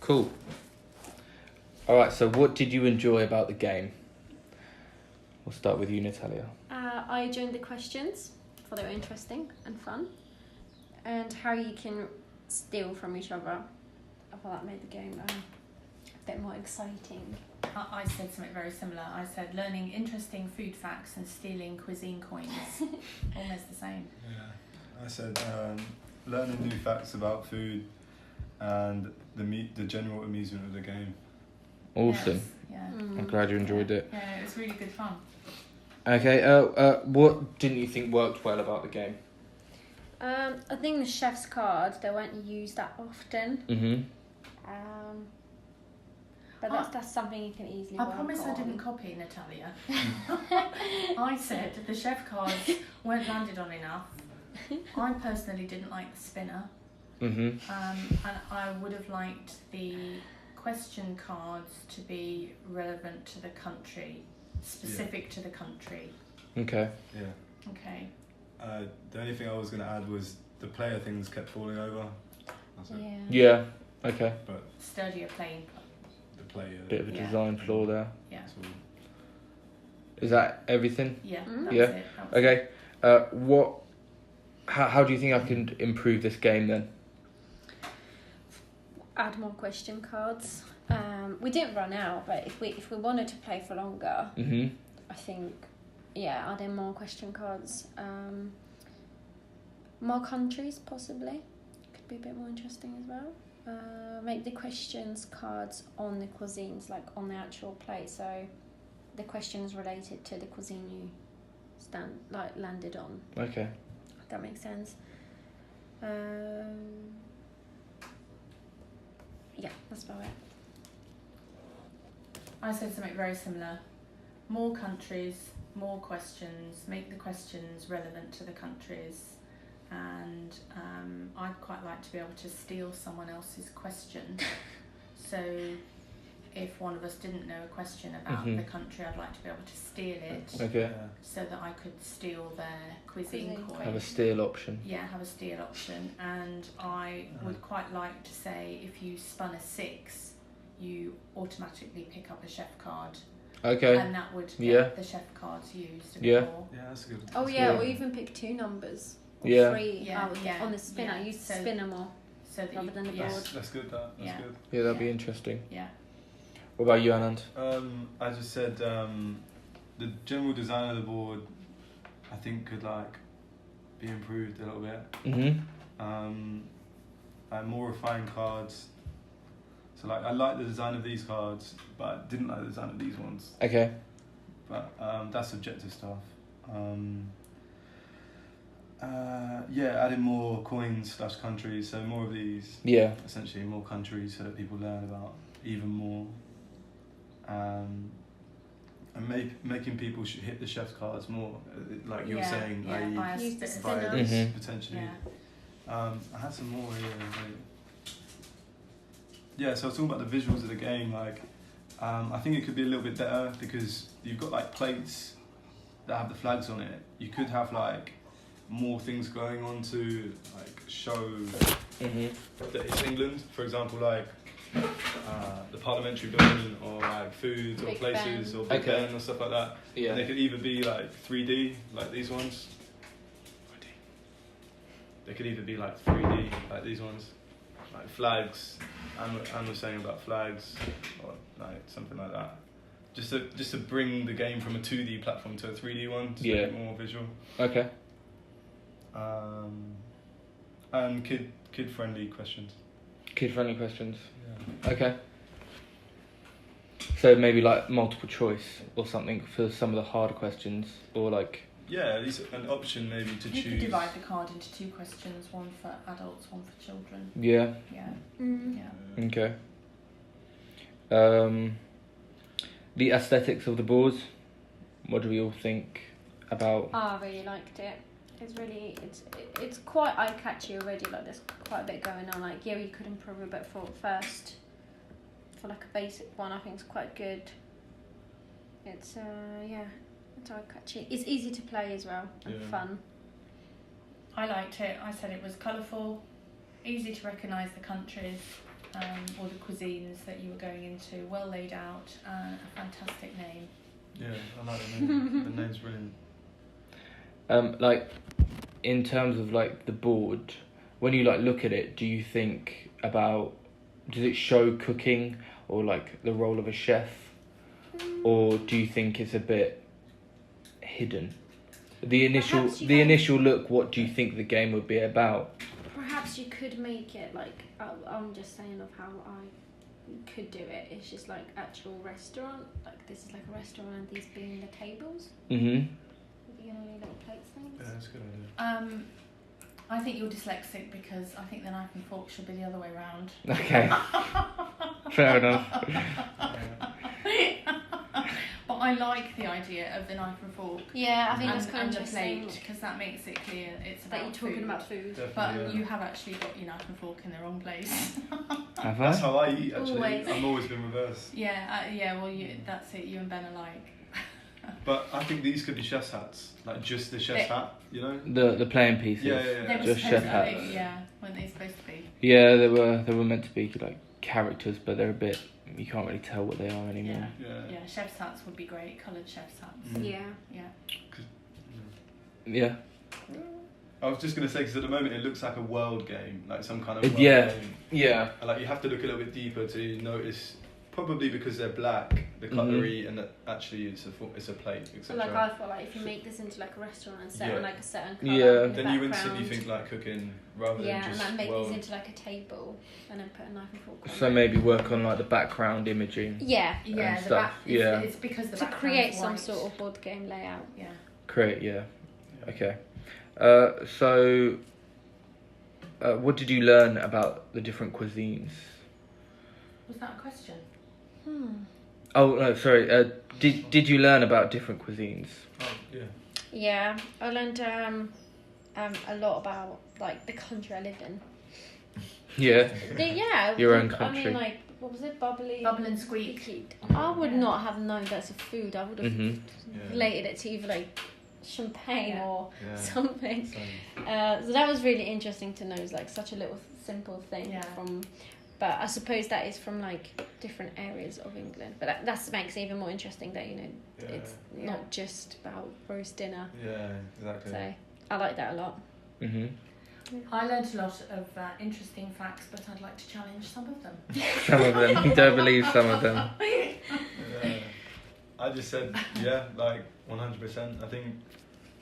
Cool. All right, so what did you enjoy about the game? We'll start with you, Natalia. I enjoyed the questions. I thought they were interesting and fun. And how you can steal from each other. I thought that made the game a bit more exciting. I said something very similar. I said learning interesting food facts and stealing cuisine coins. Almost the same. Yeah. I said learning new facts about food and the general amusement of the game. Awesome. Yes, yeah. I'm glad you enjoyed it. Yeah, it was really good fun. Okay, what didn't you think worked well about the game? I think the chef's card, they weren't used that often. Mm-hmm. But that's something you can easily work on. I promise I didn't copy Natalia. I said the chef cards weren't landed on enough. I personally didn't like the spinner. Mm-hmm. And I would have liked the question cards to be relevant to the country, specific to the country. Okay. Yeah. Okay. The only thing I was going to add was the player things kept falling over. That's it. Yeah. Okay. But Sturdier playing. the player. Bit of a design flaw there. Yeah. That's all. Is that everything? Yeah. Mm. That's Yeah. it. That was it. Okay. How do you think I can improve this game then? Add more question cards. We didn't run out, but if we wanted to play for longer, Mm-hmm. I think, adding more question cards. More countries, possibly. Could be a bit more interesting as well. Make the questions cards on the cuisines, like on the actual plate, so the questions related to the cuisine you landed on. Okay. If that makes sense. Yeah, that's about it. I said something very similar. More countries, more questions, make the questions relevant to the countries, and I'd quite like to be able to steal someone else's question. So if one of us didn't know a question about the country, I'd like to be able to steal it Okay. so that I could steal their cuisine coin. Have a steal option. Yeah, have a steal option. And I would quite like to say if you spun a 6, you automatically pick up a chef card. Okay. And that would Yeah. get the chef cards used a Yeah. bit more. Yeah, that's good. Oh That's yeah, good. or even pick 2 numbers. Or Yeah. 3 Yeah, yeah, on the spinner. yeah. Use the So- spinner more. So that Rather than the yeah, board. That's good. That's Yeah. good. Yeah, that'd be Yeah. interesting. Yeah. What about you, Anand? I just said the general design of the board, I think, could be improved a little bit. Mm-hmm. More refined cards. So I like the design of these cards, but I didn't like the design of these ones. Okay. But that's subjective stuff. Adding more coins / countries, so more of these. Yeah. Essentially, more countries so that people learn about even more. And making people hit the chef's cards more, like you were saying, yeah, by a Use the spinner. spinner. by this Mhm. potentially. Yeah. I had some more here. Yeah, so I was talking about the visuals of the game. I think it could be a little bit better because you've got plates that have the flags on it. You could have more things going on to show Mm-hmm. that it's England. For example, the parliamentary building, or foods, or Big places, Ben. or Big Okay. Ben, or stuff like that. Yeah. And they could either be 3D, like these ones. They could either be 3D, like these ones, like flags. Anne was saying about flags, or something like that. Just to bring the game from a 2D platform to a 3D one, to make it more visual. Okay. And kid friendly questions. Kid-friendly questions. Yeah. Okay. So maybe multiple choice or something for some of the harder questions, or Yeah, at least an option maybe to You choose. could divide the card into 2 questions, one for adults, one for children. Yeah. Yeah. Mm. Yeah. Okay. The aesthetics of the boards. What do we all think about? I really liked it. It's quite eye-catchy already. There's quite a bit going on. You could improve a bit for a basic one. I think it's quite good. It's it's eye-catchy. It's easy to play as well and fun. I liked it. I said it was colourful, easy to recognise the countries, or the cuisines that you were going into. Well laid out, a fantastic name. Yeah, I like the name. The name's brilliant. Like, in terms of like the board, when you like look at it, do you think about, does it show cooking or like the role of a chef, or do you think it's a bit hidden? The initial look, what do you think the game would be about? Perhaps you could make it like, I'm just saying of how I could do it. It's just like actual restaurant, like this is like a restaurant and these being the tables. Mhm. With the only little plates things. Yeah, that's a good idea. I think you're dyslexic because I think the knife and fork should be the other way around. Okay. Fair enough. But I like the idea of the knife and fork. Yeah, I think and, that's kind and of the plate, interesting. because that makes it clear it's That about you're talking food. about food. Definitely, But yeah. you have actually got your knife and fork in the wrong place. Have That's I? how I eat, actually. Always. I've always been reversed. Yeah, well, that's it. You and Ben are like. But I think these could be chef's hats, like just the chef's hat, you know? The playing pieces. Yeah. They were Just supposed chef to hats. be, yeah, weren't they supposed to be? Yeah, they were meant to be like characters, but they're a bit, you can't really tell what they are anymore. Yeah, chef's hats would be great, coloured chef's hats. Mm. Yeah. Yeah. I was just going to say, because at the moment it looks like a world game, like some kind of world Yeah. game. Yeah. And, like, you have to look a little bit deeper to notice, probably because they're black, the cutlery, and that actually it's a plate, etc. So like I feel like if you make this into like a restaurant and set Yeah. on like a certain colour Yeah. in the then you background, instantly think like cooking rather yeah, than and just like make world. these into like a table and then put a knife and fork on So it. maybe work on like the background imaging. Yeah. Yeah, And the stuff, back. yeah. It's because the To background's create some white. sort of board game layout. Yeah. Create, yeah. Okay. So, what did you learn about the different cuisines? Was that a question? Oh no, sorry. Did you learn about different cuisines? Oh, yeah. Yeah, I learned a lot about like the country I lived in. Yeah. Yeah, Your own I country. mean, like, what was it? Bubbly. Bubble and squeak. Squeak. I would Yeah. not have known that's a food. I would have Mhm. Yeah. related it to either like champagne Yeah. or Yeah. something. Same. So that was really interesting to know. It's like such a little simple thing Yeah. from, but I suppose that is from like different areas of England. But that makes it even more interesting that Yeah. it's Yeah. not just about roast dinner. Yeah, exactly. So I like that a lot. Mhm. I learned a lot of interesting facts, but I'd like to challenge some of them. Some of them. You don't believe some of them. Yeah. I just said, yeah, like 100%. I think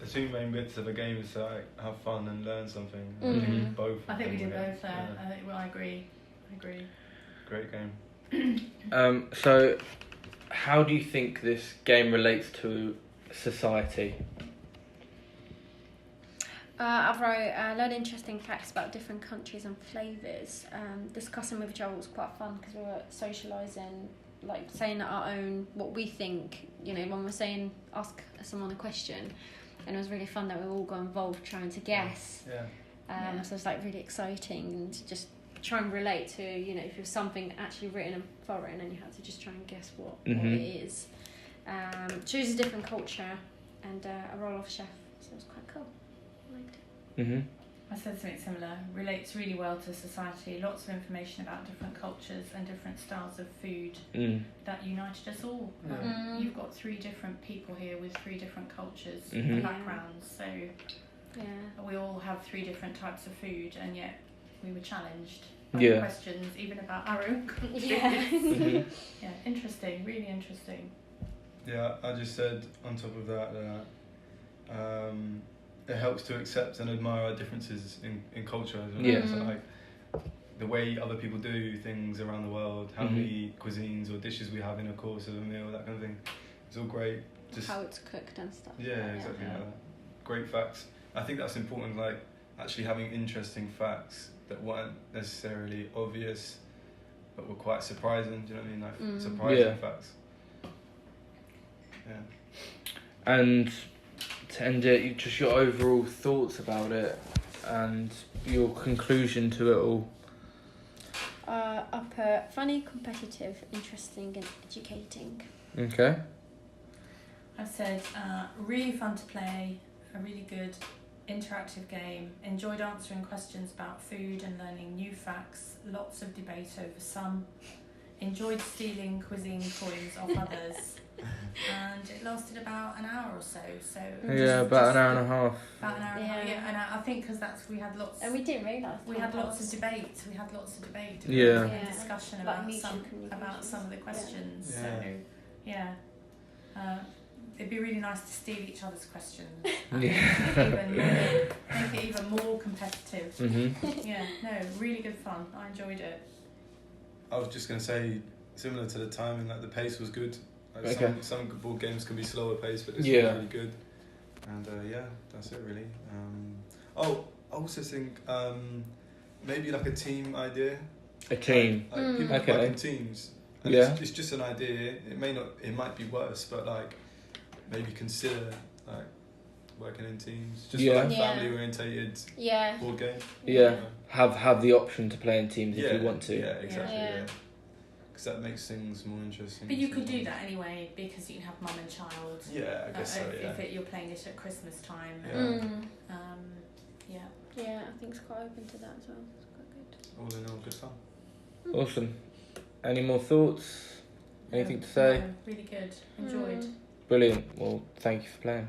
the two main bits of a game is to like have fun and learn something. I Mhm. think both. I think we did of them both were there. good. I agree. Great game. So, how do you think this game relates to society? I've wrote a lot of interesting facts about different countries and flavours. Discussing with each other was quite fun because we were socialising, like saying our own, what we think, when we're saying, ask someone a question. And it was really fun that we all got involved trying to guess. Yeah. So it's like really exciting and to just try and relate to, if it was something actually written in foreign and you had to just try and guess what it is. Choose a different culture and a role of chef. So it was quite cool. I liked it. Mhm. I said something similar. Relates really well to society. Lots of information about different cultures and different styles of food that united us all. Yeah. You've got 3 different people here with 3 different cultures Mhm. and backgrounds. So Yeah. we all have 3 different types of food, and yet we were challenged by Yeah. questions even about our own countries. Yeah. Yeah, interesting. Really interesting. Yeah, I just said on top of that it helps to accept and admire our differences in culture as well. Yeah. So like the way other people do things around the world, how many cuisines or dishes we have in a course of a meal, that kind of thing. It's all great. Just How it's cooked and stuff. yeah, exactly Yeah. like that. Great facts. I think that's important, like actually having interesting facts that weren't necessarily obvious but were quite surprising, do you know what I mean? Like surprising Yeah. facts. Yeah. And to end it, just your overall thoughts about it and your conclusion to it all. I put funny, competitive, interesting, and educating. Okay. I said really fun to play, a really good interactive game. Enjoyed answering questions about food and learning new facts. Lots of debate over some. Enjoyed stealing cuisine coins off others. And it lasted about an hour or so. So Yeah, about an hour and a half. About an hour and a half. Yeah. Yeah, and I think because we had lots. And we didn't realise. We had lots of debate. We had lots of debate. Yeah. And discussion Like about mutual some communications. of the questions. Yeah. So yeah, it'd be really nice to steal each other's questions. Yeah. Make it even more competitive. Mhm. Yeah, no, really good fun. I enjoyed it. I was just gonna say, similar to the timing, like the pace was good. Like Okay. some board games can be slower paced, but this Yeah. was really good. And yeah, that's it really. I also think maybe like a team idea. A team. Like people Okay. work in teams. And Yeah. it's just an idea. It might be worse, but like maybe consider like working in teams. Just Yeah. for like Yeah. family orientated Yeah. board game. Yeah. Have the option to play in teams if you want to. Yeah, exactly. Yeah. Yeah. Because that makes things more interesting. But you could do that anyway because you can have mum and child. Yeah, I guess so. Yeah. If you're playing it at Christmas time. Yeah. Yeah. Yeah, I think it's quite open to that as well. It's quite good. All in all, good fun. Awesome. Any more thoughts? Anything to say? No, really good. Enjoyed. Brilliant. Well, thank you for playing.